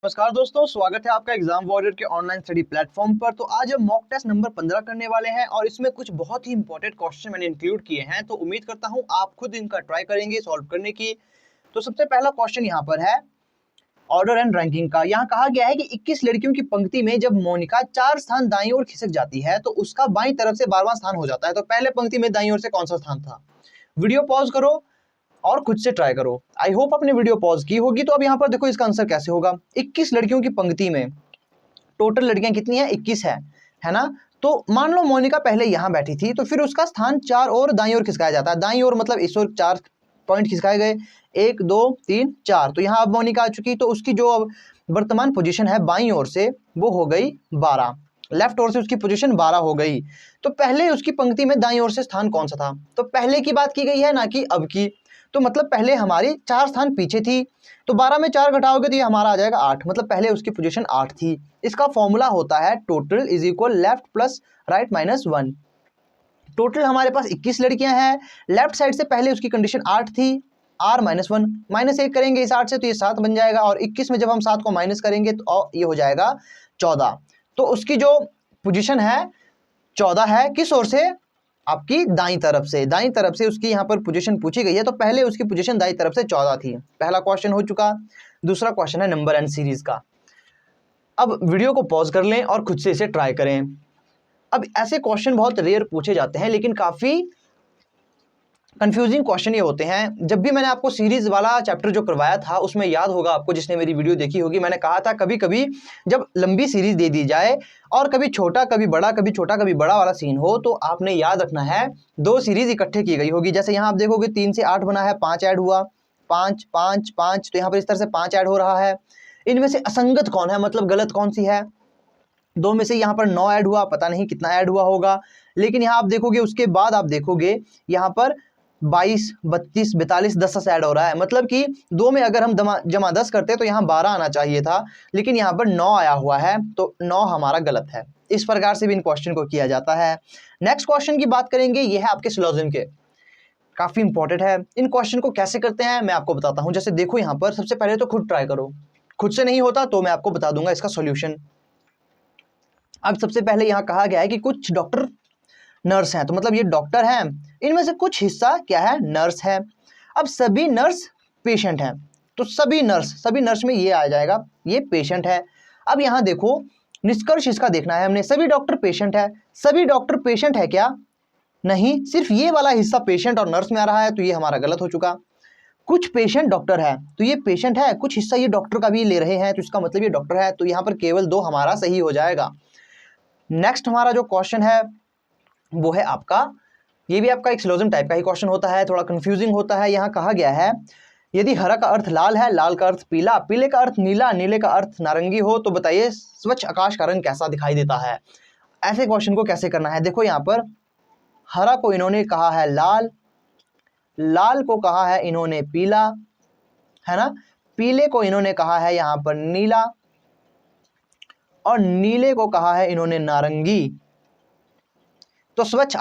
नमस्कार दोस्तों, स्वागत है आपका एग्जाम वॉरियर के ऑनलाइन स्टडी प्लेटफॉर्म पर। तो आज हम मॉक टेस्ट नंबर 15 करने वाले हैं और इसमें कुछ बहुत ही इंपॉर्टेंट क्वेश्चन मैंने इंक्लूड किए हैं। तो उम्मीद करता हूं आप खुद इनका ट्राई करेंगे सॉल्व करने की। तो सबसे पहला क्वेश्चन यहाँ पर है ऑर्डर एंड रैंकिंग का। यहाँ कहा गया है कि 21 लड़कियों की पंक्ति में जब मोनिका 4 स्थान दाईं ओर खिसक जाती है तो उसका बाईं तरफ से 12वां स्थान हो जाता है। तो पहले पंक्ति में दाईं ओर से कौन सा स्थान था? वीडियो पॉज करो और खुद से ट्राई करो। आई होप आपने वीडियो पॉज की होगी। तो अब यहाँ पर देखो इसका आंसर कैसे होगा। 21 लड़कियों की पंक्ति में टोटल लड़कियां कितनी है? 21 है ना। तो मान लो मोनिका पहले यहाँ बैठी थी तो फिर उसका स्थान 4 और दाईं ओर खिसकाया जाता है। दाईं ओर मतलब इस ओर 4 पॉइंट खिसकाए गए, 1 2 3 4। तो यहाँ अब मोनिका आ चुकी, तो उसकी जो अब वर्तमान पोजीशन है बाईं ओर से वो हो गई 12, लेफ्ट ओर से उसकी पोजीशन 12 हो गई। तो पहले उसकी पंक्ति में दाईं ओर से स्थान कौन सा था? तो पहले की बात की गई है ना कि अब की। तो मतलब पहले हमारी 4 स्थान पीछे थी, तो 12 में 4 घटाओगे तो ये हमारा आ जाएगा 8, मतलब पहले उसकी पोजीशन 8 थी। इसका फॉर्मूला होता है total is equal left plus right minus 1। Total हमारे पास 21 लड़कियां हैं, लेफ्ट साइड से पहले उसकी कंडीशन 8 थी, r माइनस 1 माइनस 1 करेंगे इस 8 से तो ये 7 बन जाएगा, और 21 में जब हम 7 को माइनस करेंगे तो ये हो जाएगा 14। तो उसकी जो पोजीशन है 14 है, किस ओर से? आपकी दाईं तरफ से। दाईं तरफ से उसकी यहाँ पर पोजीशन पूछी गई है, तो पहले उसकी पोजीशन दाईं तरफ से 14 थी। पहला क्वेश्चन हो चुका। दूसरा क्वेश्चन है नंबर एंड सीरीज का। अब वीडियो को पॉज कर लें और खुद से इसे ट्राई करें। अब ऐसे क्वेश्चन बहुत रेयर पूछे जाते हैं, लेकिन काफी कंफ्यूजिंग क्वेश्चन ये होते हैं। जब भी मैंने आपको सीरीज वाला चैप्टर जो करवाया था उसमें याद होगा आपको, जिसने मेरी वीडियो देखी होगी, मैंने कहा था कभी कभी जब लंबी सीरीज दे दी जाए और कभी छोटा कभी बड़ा, कभी छोटा कभी बड़ा वाला सीन हो, तो आपने याद रखना है 2 सीरीज इकट्ठे की गई होगी। जैसे यहाँ आप देखोगे 3 से 8 बना है, 5 ऐड हुआ, 5 5 5, तो यहाँ पर इस तरह से 5 ऐड हो रहा है। इनमें से असंगत कौन है, मतलब गलत कौन सी है? 2 में से यहाँ पर 9 ऐड हुआ, पता नहीं कितना ऐड हुआ होगा। लेकिन यहाँ आप देखोगे उसके बाद आप देखोगे यहाँ पर 22 32 42 10 ऐड हो रहा है, मतलब कि 2 में अगर हम जमा 10 करते तो यहाँ 12 आना चाहिए था, लेकिन यहाँ पर 9 आया हुआ है, तो 9 हमारा गलत है। इस प्रकार से भी इन क्वेश्चन को किया जाता है। नेक्स्ट क्वेश्चन की बात करेंगे, ये है आपके सिलोजिज्म के, काफी इंपॉर्टेंट है। इन क्वेश्चन को कैसे करते हैं मैं आपको बताता हूँ। जैसे देखो यहाँ पर सबसे पहले तो खुद ट्राई करो, खुद से नहीं होता तो मैं आपको बता दूंगा इसका सोल्यूशन। अब सबसे पहले यहाँ कहा गया है कि कुछ डॉक्टर नर्स हैं, तो मतलब ये डॉक्टर हैं, इनमें से कुछ हिस्सा क्या है? नर्स है। अब सभी नर्स पेशेंट हैं, तो सभी नर्स में ये आ जाएगा, ये पेशेंट है। अब यहाँ देखो निष्कर्ष इसका देखना है हमने, सभी डॉक्टर पेशेंट है। सभी डॉक्टर पेशेंट है क्या? नहीं, सिर्फ ये वाला हिस्सा पेशेंट और नर्स में आ रहा है, तो ये हमारा गलत हो चुका। कुछ पेशेंट डॉक्टर है, तो ये पेशेंट है, कुछ हिस्सा ये डॉक्टर का भी ले रहे हैं, तो इसका मतलब ये डॉक्टर है, तो यहाँ पर केवल 2 हमारा सही हो जाएगा। नेक्स्ट हमारा जो क्वेश्चन है वो है आपका, ये भी आपका एक सिलोजिज्म टाइप का ही क्वेश्चन होता है, थोड़ा कंफ्यूजिंग होता है। यहाँ कहा गया है यदि हरा का अर्थ लाल है, लाल का अर्थ पीला, पीले का अर्थ नीला, नीले का अर्थ नारंगी हो तो बताइए स्वच्छ आकाश का रंग कैसा दिखाई देता है। ऐसे क्वेश्चन को कैसे करना है? देखो यहाँ पर हरा को इन्होंने कहा है लाल, लाल को कहा है इन्होंने पीला, है ना, पीले को इन्होंने कहा है यहाँ पर नीला, और नीले को कहा है इन्होंने नारंगी। तो स्वच्छ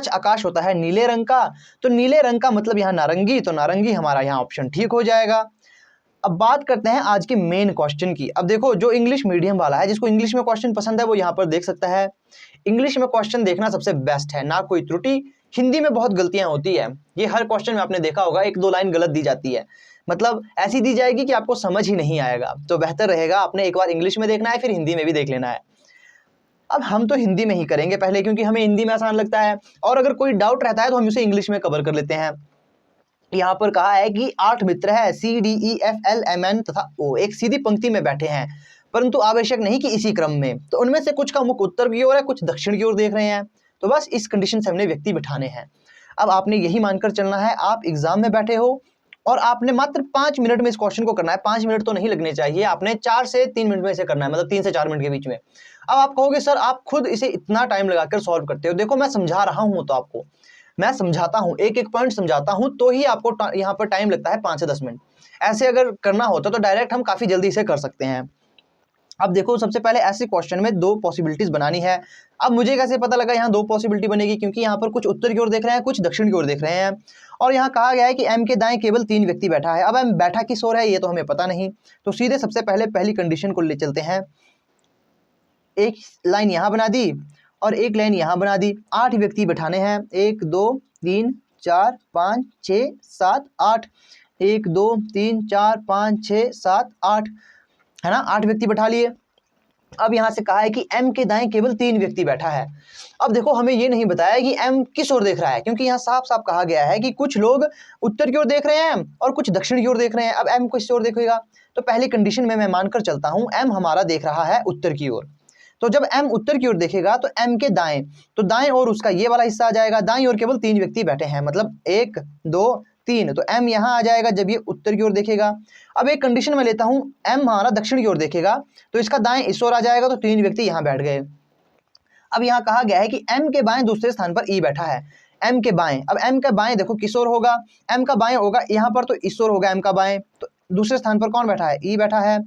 आकाश होता है नीले रंग का, तो नीले रंग का मतलब यहाँ नारंगी, तो नारंगी हमारा यहाँ ऑप्शन ठीक हो जाएगा। अब बात करते हैं आज के मेन क्वेश्चन की। अब देखो जो इंग्लिश मीडियम वाला है, जिसको इंग्लिश में क्वेश्चन पसंद है वो यहाँ पर देख सकता है। इंग्लिश में क्वेश्चन देखना सबसे बेस्ट है, ना कोई त्रुटि। हिंदी में बहुत गलतियां होती है, ये हर क्वेश्चन में आपने देखा होगा, 1-2 लाइन गलत दी जाती है, मतलब ऐसी दी जाएगी कि आपको समझ ही नहीं आएगा। तो बेहतर रहेगा आपने एक बार इंग्लिश में देखना है, फिर हिंदी में भी देख लेना है। अब हम तो हिंदी में ही करेंगे पहले, क्योंकि हमें हिंदी में आसान लगता है, और अगर कोई डाउट रहता है तो हम उसे इंग्लिश में कवर कर लेते हैं। यहाँ पर कहा है कि 8 मित्र है, CDEFLMN तथा O एक सीधी पंक्ति में बैठे हैं, परंतु आवश्यक नहीं कि इसी क्रम में। तो उनमें से कुछ का मुख उत्तर की ओर है, कुछ दक्षिण की ओर देख रहे हैं, तो बस इस कंडीशन से हमने व्यक्ति बिठाने हैं। अब आपने यही मानकर चलना है, आप एग्जाम में बैठे हो और आपने मात्र 5 मिनट में इस क्वेश्चन को करना है। 5 मिनट तो नहीं लगने चाहिए, आपने 4 से 3 मिनट में इसे करना है, मतलब 3 से 4 मिनट के बीच में। अब आप कहोगे सर आप खुद इसे इतना टाइम लगाकर सॉल्व करते हो। देखो मैं समझा रहा हूं, तो आपको मैं समझाता हूं, एक एक पॉइंट समझाता हूं, तो ही आपको यहाँ पर टाइम लगता है 5 से 10 मिनट। ऐसे अगर करना होता तो डायरेक्ट हम काफी जल्दी इसे कर सकते हैं। अब देखो सबसे पहले ऐसे क्वेश्चन में 2 पॉसिबिलिटीज बनानी है। अब मुझे कैसे पता लगा यहाँ 2 पॉसिबिलिटी बनेगी? क्योंकि यहाँ पर कुछ उत्तर की ओर देख रहे हैं, कुछ दक्षिण की ओर देख रहे हैं, और यहाँ कहा गया है कि एम के दाएं केवल 3 व्यक्ति बैठा है। अब एम बैठा किस ओर है ये तो हमें पता नहीं, तो सीधे सबसे पहले पहली कंडीशन को ले चलते हैं। एक लाइन यहाँ बना दी और एक लाइन यहाँ बना दी। 8 व्यक्ति बैठाने हैं, 1 2 3 4 5 6 7 8, 1 2 3 4 5 6 7 8, है ना, 8 व्यक्ति बैठा लिए। अब यहाँ से कहा है कि एम के दाएं केवल 3 व्यक्ति बैठा है। अब देखो हमें ये नहीं बताया कि एम किस ओर देख रहा है, क्योंकि यहाँ साफ साफ कहा गया है कि कुछ लोग उत्तर की ओर देख रहे हैं और कुछ दक्षिण की ओर देख रहे हैं। अब एम किस ओर देखेगा, तो पहली कंडीशन में मैं मानकर चलता हूँ एम हमारा देख रहा है उत्तर की ओर। तो जब एम उत्तर की ओर देखेगा तो एम के दाएं, तो दाएं और उसका ये वाला हिस्सा आ जाएगा। दाएं ओर केवल 3 व्यक्ति बैठे हैं, मतलब 1 2 3, तो एम यहाँ आ जाएगा जब ये उत्तर की ओर देखेगा। अब एक कंडीशन में लेता हूँ, एम हमारा दक्षिण की ओर देखेगा तो इसका दाएं इस ओर आ जाएगा, तो 3 व्यक्ति यहाँ बैठ गए। अब यहाँ कहा गया है कि एम के बाएं दूसरे स्थान पर ई बैठा है। एम के बाएं, अब एम का बाएं देखो किस ओर होगा, एम का बाएं होगा यहाँ पर, तो इस ओर होगा एम का बाएं। तो दूसरे स्थान पर कौन बैठा है, ई बैठा है,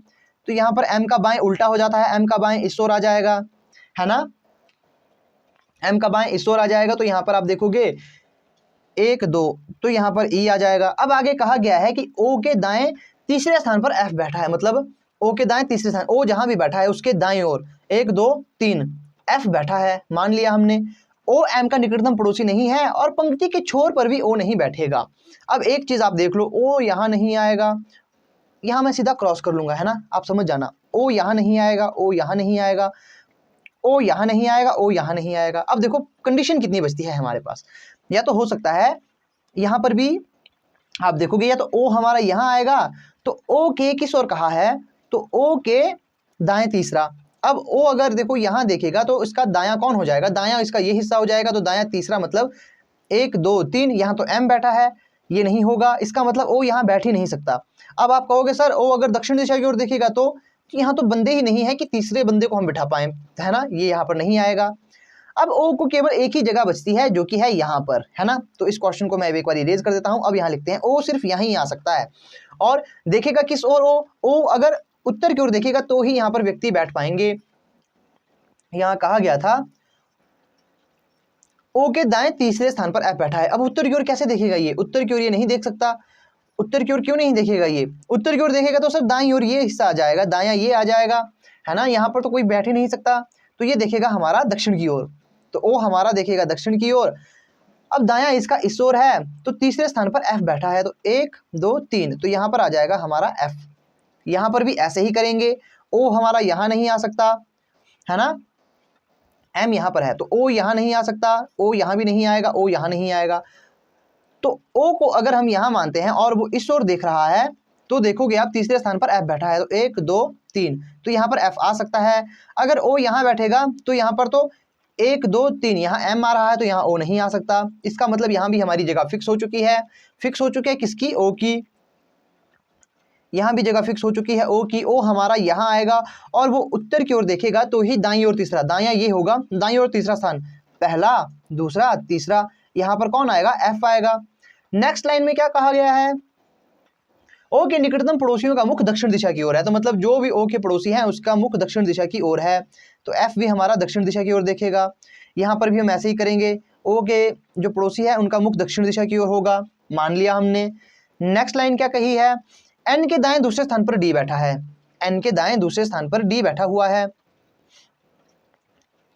तो यहाँ पर एम का बाएं उल्टा हो जाता है, एम का बाएं इस ओर आ जाएगा, है ना, एम का बाएं इस ओर आ जाएगा। तो यहाँ पर आप देखोगे 1 2, तो यहाँ पर ई आ जाएगा। अब आगे कहा गया है कि ओ के दाएं तीसरे स्थान पर एफ बैठा है, मतलब ओ के दाएं तीसरे स्थान, ओ जहां भी बैठा है उसके दाएं ओर 1 2 3 एफ बैठा है, मान लिया हमने। ओ एम का निकटतम पड़ोसी नहीं है और पंक्ति के छोर पर भी ओ नहीं बैठेगा। अब एक चीज आप देख लो, ओ यहाँ नहीं आएगा, यहाँ मैं सीधा क्रॉस कर लूंगा, है ना, आप समझ जाना। ओ यहाँ नहीं आएगा, ओ यहाँ नहीं आएगा, ओ यहाँ नहीं आएगा, ओ यहाँ नहीं आएगा। अब देखो कंडीशन कितनी बचती है हमारे पास, या तो हो सकता है यहाँ पर भी आप देखोगे या तो ओ हमारा यहाँ आएगा, तो ओ के किस ओर कहा है, तो ओ के दाएं तीसरा। अब ओ अगर देखो यहाँ देखेगा तो इसका दायां कौन हो जाएगा, दायां इसका ये हिस्सा हो जाएगा, तो दायां तीसरा मतलब 1 2 3, यहाँ तो एम बैठा है, ये नहीं होगा, इसका मतलब ओ यहाँ बैठ ही नहीं सकता। अब आप कहोगे सर ओ अगर दक्षिण दिशा की ओर देखेगा तो यहाँ तो बंदे ही नहीं है कि तीसरे बंदे को हम बिठा पाए, है ना, ये यहाँ पर नहीं आएगा। अब ओ को केवल एक ही जगह बचती है जो कि है यहाँ पर, है ना, तो इस क्वेश्चन को मैं एक बार इरेज कर देता हूँ। अब यहाँ लिखते हैं ओ सिर्फ यहाँ ही आ सकता है और देखेगा किस ओर, ओ अगर उत्तर की ओर देखेगा तो ही यहाँ पर व्यक्ति बैठ पाएंगे। यहाँ कहा गया था ओ के दाएं तीसरे स्थान पर एफ बैठा है। अब उत्तर की ओर कैसे देखेगा, ये उत्तर की ओर ये नहीं देख सकता। उत्तर की ओर क्यों नहीं देखेगा, ये उत्तर की ओर देखेगा तो सर दाईं ओर ये हिस्सा आ जाएगा, दायां ये आ जाएगा, है ना, यहाँ पर तो कोई बैठ ही नहीं सकता, तो ये देखेगा हमारा दक्षिण की ओर, तो ओ हमारा देखेगा दक्षिण की ओर। अब दायां इसका इस ओर है, तो तीसरे स्थान पर एफ बैठा है, तो 1 2 3, तो यहाँ पर आ जाएगा हमारा एफ। यहाँ पर भी ऐसे ही करेंगे, ओ हमारा यहाँ नहीं आ सकता, है ना, एम यहाँ पर है तो ओ यहाँ नहीं आ सकता, ओ यहाँ भी नहीं आएगा, ओ यहाँ नहीं आएगा। तो ओ को अगर हम यहाँ मानते हैं और वो इस ओर देख रहा है, तो देखोगे आप तीसरे स्थान पर एफ बैठा है, तो 1 2 3, तो यहाँ पर एफ आ सकता है। अगर ओ यहाँ बैठेगा तो यहाँ पर तो 1 2 3, यहाँ एम आ रहा है तो यहाँ ओ नहीं आ सकता। इसका मतलब यहाँ भी हमारी जगह फिक्स हो चुकी है, फिक्स हो चुकी है किसकी, ओ की, यहाँ भी जगह फिक्स हो चुकी है ओ की। ओ हमारा यहाँ आएगा और वो उत्तर की ओर देखेगा तो ही दाईं ओर तीसरा, दायां ये होगा, दाईं ओर तीसरा स्थान, पहला दूसरा तीसरा, यहाँ पर कौन आएगा, एफ आएगा। नेक्स्ट लाइन में क्या कहा गया है, ओ के निकटतम पड़ोसियों का मुख दक्षिण दिशा की ओर है, तो मतलब जो भी ओ के पड़ोसी हैं उसका मुख दक्षिण दिशा की ओर है, तो एफ भी हमारा दक्षिण दिशा की ओर देखेगा। यहाँ पर भी हम ऐसे ही करेंगे, ओ के जो पड़ोसी है उनका मुख दक्षिण दिशा की ओर होगा, मान लिया हमने। नेक्स्ट लाइन क्या कही है, एन के दाएं दूसरे स्थान पर डी बैठा है, एन के दाएं दूसरे स्थान पर डी बैठा हुआ है।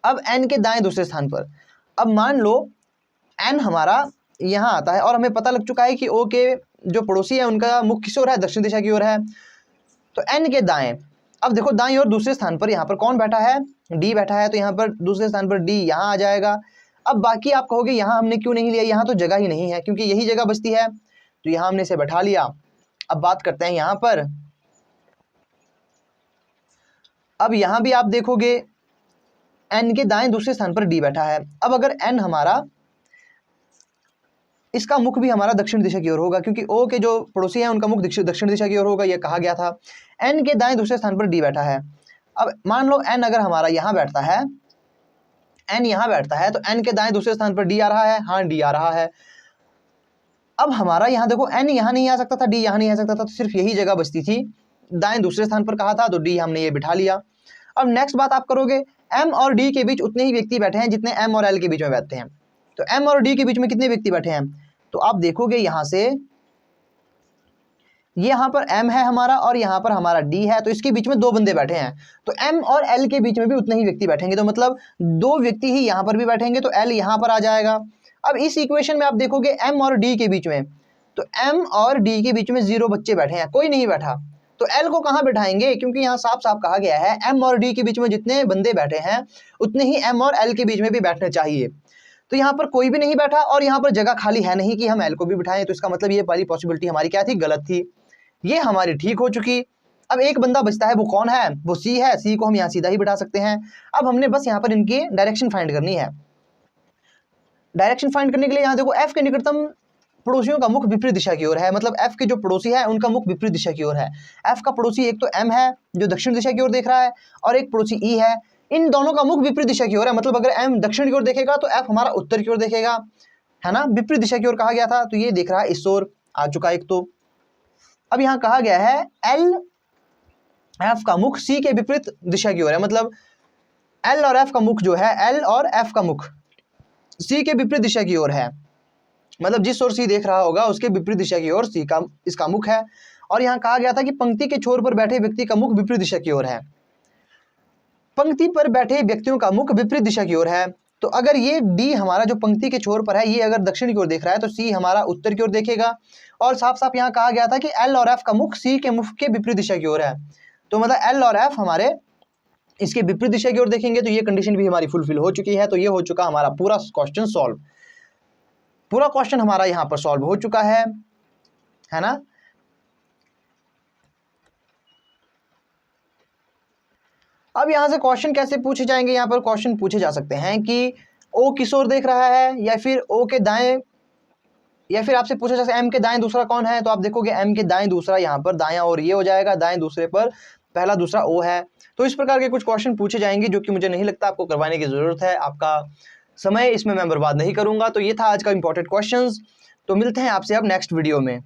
अब एन के दाएं दूसरे स्थान पर, अब मान लो एन हमारा यहाँ आता है और हमें पता लग चुका है कि ओ के जो पड़ोसी है उनका मुख किस ओर है, दक्षिण दिशा की ओर है, तो एन के दाएं, अब देखो दाएं और दूसरे स्थान पर यहाँ पर कौन बैठा है, डी बैठा है, तो यहाँ पर दूसरे स्थान पर डी यहाँ आ जाएगा। अब बाकी आप कहोगे यहाँ हमने क्यों नहीं लिया, यहाँ तो जगह ही नहीं है, क्योंकि यही जगह बचती है, तो यहाँ हमने इसे बैठा लिया। अब बात करते हैं यहाँ पर, अब यहाँ भी आप देखोगे एन के दाएं दूसरे स्थान पर डी बैठा है। अब अगर एन हमारा, इसका मुख भी हमारा दक्षिण दिशा की ओर होगा, क्योंकि ओ के जो पड़ोसी हैं उनका मुख दक्षिण दिशा की ओर होगा, यह कहा गया था। एन के दाएं दूसरे स्थान पर डी बैठा है। अब मान लो एन अगर हमारा यहाँ बैठता है, एन यहाँ बैठता है, तो एन के दाएं दूसरे स्थान पर डी आ रहा है, हाँ डी आ रहा है। अब हमारा यहाँ देखो एन यहाँ नहीं आ सकता था, डी यहाँ नहीं आ सकता था, तो सिर्फ यही जगह बचती थी, दाएं दूसरे स्थान पर कहा था तो डी हमने ये बिठा लिया। अब नेक्स्ट बात आप करोगे, एम और डी के बीच उतने ही व्यक्ति बैठे हैं जितने एम और एल के बीच में बैठते हैं, तो एम और डी के बीच में कितने व्यक्ति बैठे हैं, तो आप देखोगे यहाँ से ये यहाँ पर M है हमारा और यहाँ पर हमारा D है, तो इसके बीच में दो बंदे बैठे हैं, तो M और L के बीच में भी उतने ही व्यक्ति बैठेंगे, तो मतलब दो व्यक्ति ही यहाँ पर भी बैठेंगे, तो L यहाँ पर आ जाएगा। अब इस इक्वेशन में आप देखोगे M और D के बीच में, तो M और D के बीच में 0 बच्चे बैठे हैं, कोई नहीं बैठा, तो L को कहाँ बैठाएंगे, क्योंकि यहाँ साफ साफ कहा गया है M और D के बीच में जितने बंदे बैठे हैं उतने ही M और L के बीच में भी बैठने चाहिए। तो यहाँ पर कोई भी नहीं बैठा और यहाँ पर जगह खाली है नहीं कि हम L को भी बिठाएं, तो इसका मतलब ये वाली पॉसिबिलिटी हमारी क्या थी, गलत थी, ये हमारी ठीक हो चुकी। अब एक बंदा बचता है, वो कौन है, वो C है, C को हम यहाँ सीधा ही बिठा सकते हैं। अब हमने बस यहाँ पर इनकी डायरेक्शन फाइंड करनी है। डायरेक्शन फाइंड करने के लिए यहाँ देखो F के निकटतम पड़ोसियों का मुख विपरीत दिशा की ओर है, मतलब F के जो पड़ोसी है उनका मुख विपरीत दिशा की ओर है। F का पड़ोसी एक तो M है जो दक्षिण दिशा की ओर देख रहा है, और एक पड़ोसी E है, इन दोनों का मुख विपरीत दिशा की ओर है, मतलब अगर M दक्षिण की ओर देखेगा तो F हमारा उत्तर की ओर देखेगा, है ना, विपरीत दिशा की ओर कहा गया था, तो ये देख रहा है इस ओर आ चुका एक। तो अब यहाँ कहा गया है L F का मुख C के विपरीत दिशा की ओर है, मतलब L और F का मुख जो है, L और F का मुख C के विपरीत दिशा की ओर है, मतलब जिस ओर C देख रहा होगा उसके विपरीत दिशा की ओर C का इसका मुख है। और यहाँ कहा गया था कि पंक्ति के छोर पर बैठे व्यक्ति का मुख विपरीत दिशा की ओर है, पंक्ति पर बैठे व्यक्तियों का मुख विपरीत दिशा की ओर है। तो अगर ये D हमारा जो पंक्ति के छोर पर है ये अगर दक्षिण की ओर देख रहा है तो C हमारा उत्तर की ओर देखेगा, और साफ साफ यहाँ कहा गया था कि L और F का मुख C के मुख के विपरीत दिशा की ओर है, तो मतलब L और F हमारे इसके विपरीत दिशा की ओर देखेंगे, तो ये कंडीशन भी हमारी फुलफिल हो चुकी है। तो ये हो चुका हमारा पूरा क्वेश्चन सॉल्व, पूरा क्वेश्चन हमारा यहाँ पर सॉल्व हो चुका है ना। अब यहाँ से क्वेश्चन कैसे पूछे जाएंगे, यहाँ पर क्वेश्चन पूछे जा सकते हैं कि O किस ओर देख रहा है, या फिर O के दाएं, या फिर आपसे पूछा जा सकता है M के दाएं दूसरा कौन है, तो आप देखोगे M के दाएं दूसरा यहाँ पर दायां और ये हो जाएगा, दाएं दूसरे पर पहला दूसरा O है। तो इस प्रकार के कुछ क्वेश्चन पूछे जाएंगे जो कि मुझे नहीं लगता आपको करवाने की जरूरत है, आपका समय इसमें मैं बर्बाद नहीं करूंगा। तो ये था आज का इंपॉर्टेंट क्वेश्चंस, तो मिलते हैं आपसे अब नेक्स्ट वीडियो में।